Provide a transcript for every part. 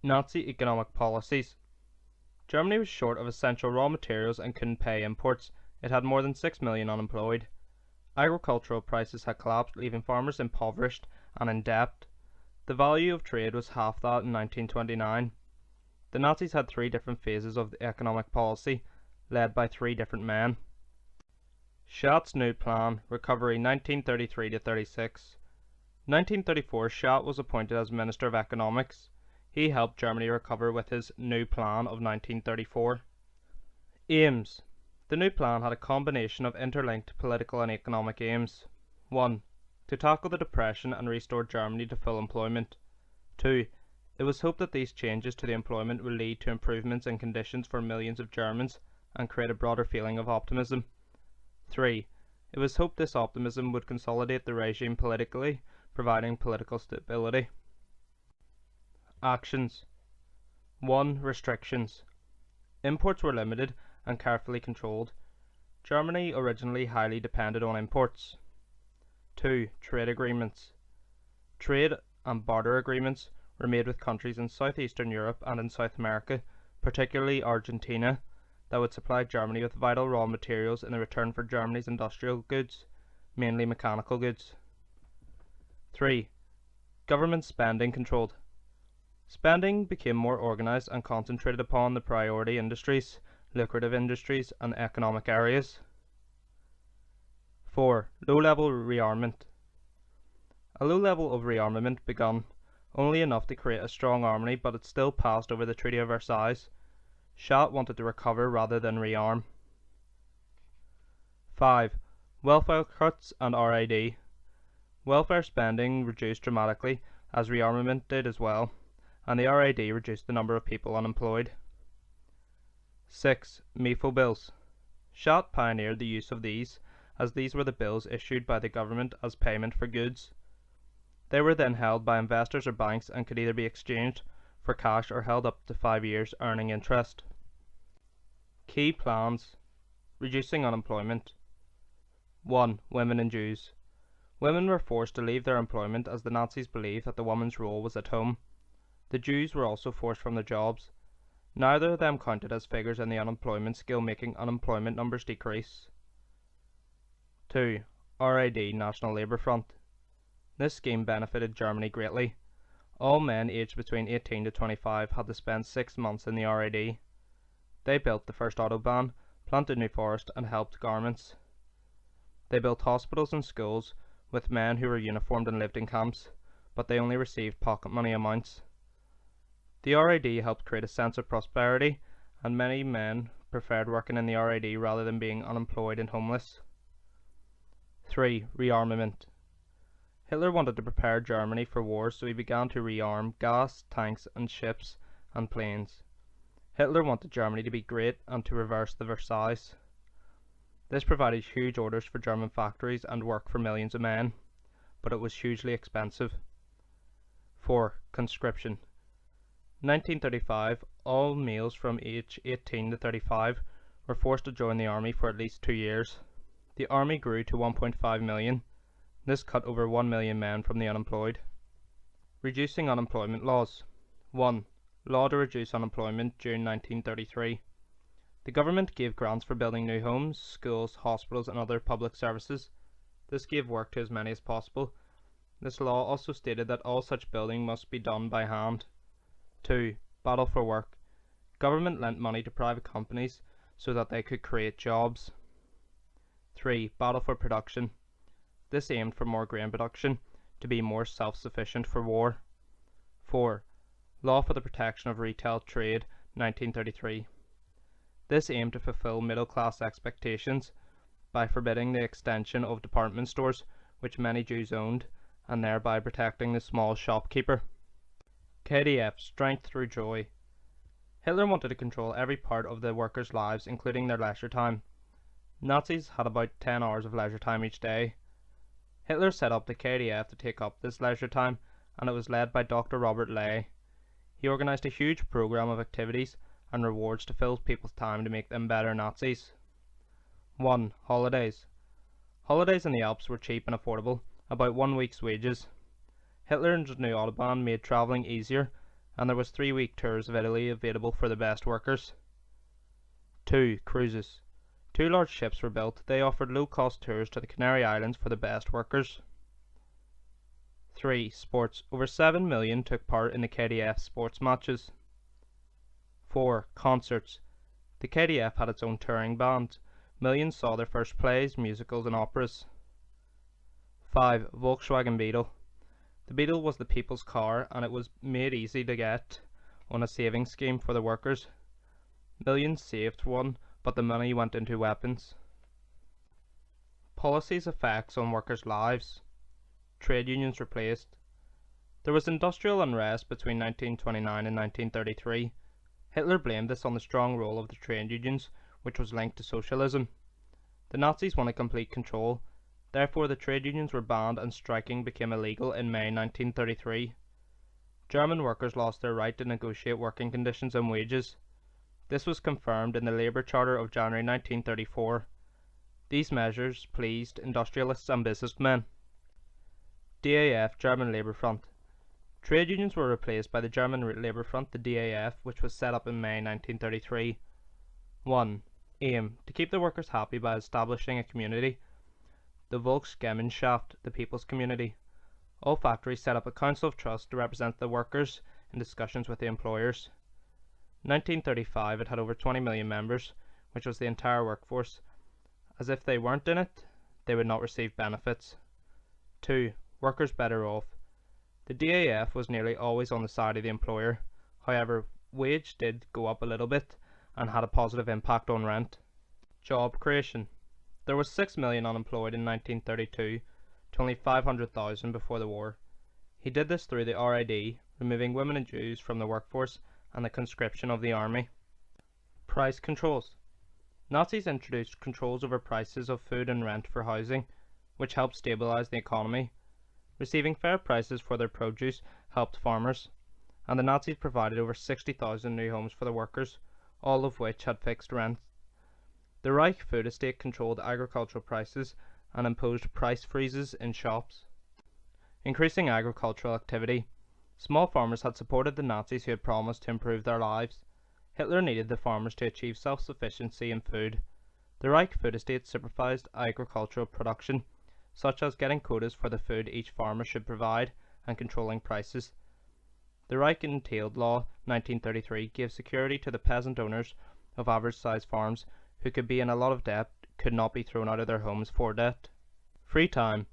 Nazi economic policies. Germany was short of essential raw materials and couldn't pay imports. It had more than 6 million unemployed. Agricultural prices had collapsed, leaving farmers impoverished and in debt. The value of trade was half that in 1929. The Nazis had three different phases of the economic policy, led by three different men. Schachts' new plan, recovery 1933 to 36. 1934, Schacht was appointed as Minister of Economics. He helped Germany recover with his new plan of 1934. Aims. The new plan had a combination of interlinked political and economic aims. 1. To tackle the depression and restore Germany to full employment. 2. It was hoped that these changes to the employment will lead to improvements in conditions for millions of Germans and create a broader feeling of optimism. 3. It was hoped this optimism would consolidate the regime politically, providing political stability. Actions. 1. Restrictions. Imports were limited and carefully controlled. Germany originally highly depended on imports. 2. Trade agreements. Trade and barter agreements were made with countries in southeastern Europe and in South America, particularly Argentina, that would supply Germany with vital raw materials in return for Germany's industrial goods, mainly mechanical goods. 3. Government spending controlled. Spending became more organised and concentrated upon the priority industries, lucrative industries and economic areas. 4. Low-level rearmament. A low level of rearmament begun, only enough to create a strong army, but it still passed over the Treaty of Versailles. Schacht wanted to recover rather than rearm. 5. Welfare cuts and RAD. Welfare spending reduced dramatically, as rearmament did as well, and the RAD reduced the number of people unemployed. 6. MEFO bills. Schacht pioneered the use of these, as these were the bills issued by the government as payment for goods. They were then held by investors or banks and could either be exchanged for cash or held up to 5 years, earning interest. Key plans. Reducing unemployment. 1. Women and Jews. Women were forced to leave their employment as the Nazis believed that the woman's role was at home. The Jews were also forced from their jobs. Neither of them counted as figures in the unemployment scale, making unemployment numbers decrease. 2. RAD National Labour Front. This scheme benefited Germany greatly. All men aged between 18 to 25 had to spend 6 months in the RAD. They built the first autobahn, planted new forest and helped garments. They built hospitals and schools with men who were uniformed and lived in camps, but they only received pocket money amounts. The RAD helped create a sense of prosperity, and many men preferred working in the RAD rather than being unemployed and homeless. 3. Rearmament. Hitler wanted to prepare Germany for war, so he began to rearm gas, tanks and ships and planes. Hitler wanted Germany to be great and to reverse the Versailles. This provided huge orders for German factories and work for millions of men, but it was hugely expensive. 4. Conscription. 1935, all males from age 18 to 35 were forced to join the army for at least 2 years. The army grew to 1.5 million. This cut over 1 million men from the unemployed. Reducing unemployment laws. 1. Law to reduce unemployment, June 1933. The government gave grants for building new homes, schools, hospitals and other public services. This gave work to as many as possible. This law also stated that all such building must be done by hand. 2. Battle for work. Government lent money to private companies so that they could create jobs. 3. Battle for production. This aimed for more grain production, to be more self-sufficient for war. 4. Law for the protection of retail trade, 1933. This aimed to fulfill middle-class expectations by forbidding the extension of department stores, which many Jews owned, and thereby protecting the small shopkeeper. KDF, strength through joy. Hitler wanted to control every part of the workers' lives, including their leisure time. Nazis had about 10 hours of leisure time each day. Hitler set up the KDF to take up this leisure time, and it was led by Dr. Robert Ley. He organised a huge programme of activities and rewards to fill people's time to make them better Nazis. 1. Holidays. Holidays in the Alps were cheap and affordable, about 1 week's wages. Hitler's new Autobahn made travelling easier, and there was 3-week tours of Italy available for the best workers. 2. Cruises. 2 large ships were built. They offered low-cost tours to the Canary Islands for the best workers. 3. Sports. Over 7 million took part in the KDF sports matches. 4. Concerts. The KDF had its own touring band. Millions saw their first plays, musicals and operas. 5. Volkswagen Beetle. The Beetle was the people's car, and it was made easy to get on a savings scheme for the workers. Millions saved one, but the money went into weapons. Policies' effects on workers' lives. Trade unions replaced. There was industrial unrest between 1929 and 1933. Hitler blamed this on the strong role of the trade unions, which was linked to socialism. The Nazis wanted complete control. Therefore, the trade unions were banned and striking became illegal in May 1933. German workers lost their right to negotiate working conditions and wages. This was confirmed in the Labour Charter of January 1934. These measures pleased industrialists and businessmen. DAF, German Labour Front. Trade unions were replaced by the German Labour Front, the DAF, which was set up in May 1933. 1. Aim: to keep the workers happy by establishing a community. The Volksgemeinschaft, the People's Community. All factories set up a council of trust to represent the workers in discussions with the employers. 1935 it had over 20 million members, which was the entire workforce. As if they weren't in it, they would not receive benefits. 2. Workers better off. The DAF was nearly always on the side of the employer. However, wage did go up a little bit and had a positive impact on rent. Job creation. There was 6 million unemployed in 1932 to only 500,000 before the war. He did this through the RID, removing women and Jews from the workforce and the conscription of the army. Price controls. Nazis introduced controls over prices of food and rent for housing, which helped stabilize the economy. Receiving fair prices for their produce helped farmers, and the Nazis provided over 60,000 new homes for the workers, all of which had fixed rent. The Reich food estate controlled agricultural prices and imposed price freezes in shops. Increasing agricultural activity. Small farmers had supported the Nazis who had promised to improve their lives. Hitler needed the farmers to achieve self-sufficiency in food. The Reich food estate supervised agricultural production, such as getting quotas for the food each farmer should provide and controlling prices. The Reich entailed law 1933 gave security to the peasant owners of average-sized farms who could be in a lot of debt, could not be thrown out of their homes for debt. Free time.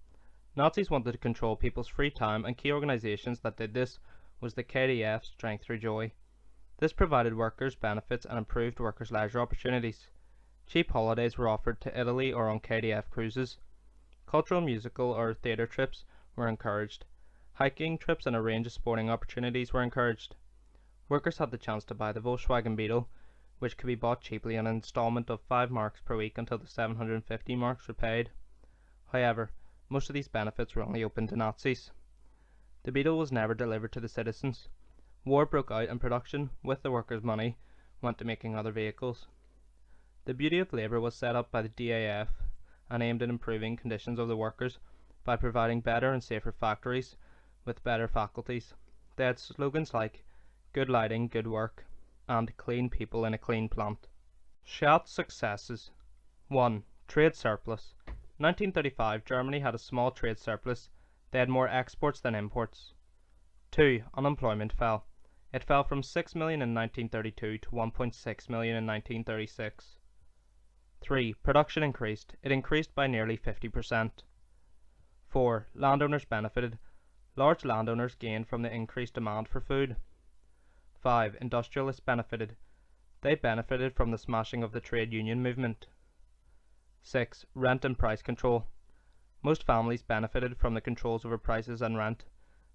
Nazis wanted to control people's free time, and key organisations that did this was the KDF Strength Through Joy. This provided workers benefits and improved workers' leisure opportunities. Cheap holidays were offered to Italy or on KDF cruises. Cultural, musical or theatre trips were encouraged. Hiking trips and a range of sporting opportunities were encouraged. Workers had the chance to buy the Volkswagen Beetle, which could be bought cheaply on an instalment of 5 marks per week until the 750 marks were paid. However, most of these benefits were only open to Nazis. The Beetle was never delivered to the citizens. War broke out and production, with the workers' money, went to making other vehicles. The Beauty of Labour was set up by the DAF and aimed at improving conditions of the workers by providing better and safer factories with better faculties. They had slogans like "good lighting, good work" and "clean people in a clean plant." Schachts' successes. 1. Trade surplus. 1935 Germany had a small trade surplus. They had more exports than imports. 2. Unemployment fell. It fell from 6 million in 1932 to 1.6 million in 1936. 3. Production increased. It increased by nearly 50%. 4. Landowners benefited. Large landowners gained from the increased demand for food. 5. Industrialists benefited. They benefited from the smashing of the trade union movement. 6. Rent and price control. Most families benefited from the controls over prices and rent.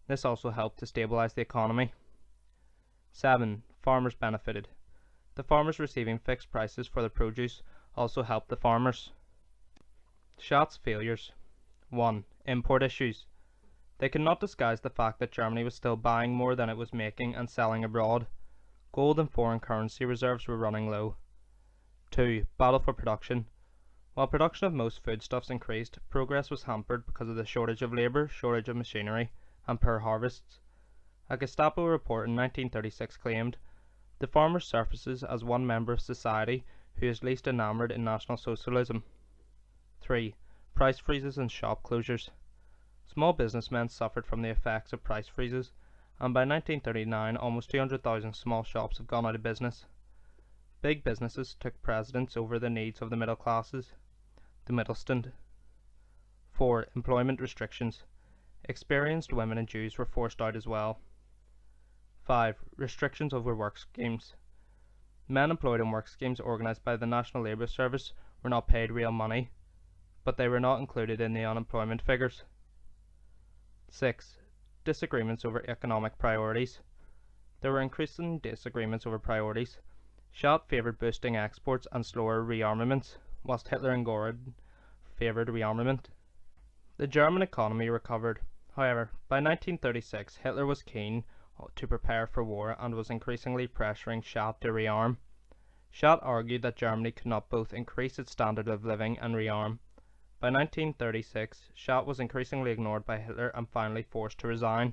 This also helped to stabilize the economy. 7. Farmers benefited. The farmers receiving fixed prices for their produce also helped the farmers. Schachts' failures. 1. Import issues. They could not disguise the fact that Germany was still buying more than it was making and selling abroad. Gold and foreign currency reserves were running low. 2. Battle for production. While production of most foodstuffs increased, progress was hampered because of the shortage of labour, shortage of machinery, and poor harvests. A Gestapo report in 1936 claimed, "The farmer surfaces as one member of society who is least enamoured in National Socialism." 3. Price freezes and shop closures. Small businessmen suffered from the effects of price freezes, and by 1939 almost 200,000 small shops have gone out of business. Big businesses took precedence over the needs of the middle classes, the Mittelstand. 4. Employment restrictions. Experienced women and Jews were forced out as well. 5. Restrictions over work schemes. Men employed in work schemes organised by the National Labour Service were not paid real money, but they were not included in the unemployment figures. 6. Disagreements over economic priorities. There were increasing disagreements over priorities. Schacht favoured boosting exports and slower rearmaments, whilst Hitler and Göring favoured rearmament. The German economy recovered. However, by 1936 Hitler was keen to prepare for war and was increasingly pressuring Schacht to rearm. Schacht argued that Germany could not both increase its standard of living and rearm. By 1936, Schacht was increasingly ignored by Hitler and finally forced to resign.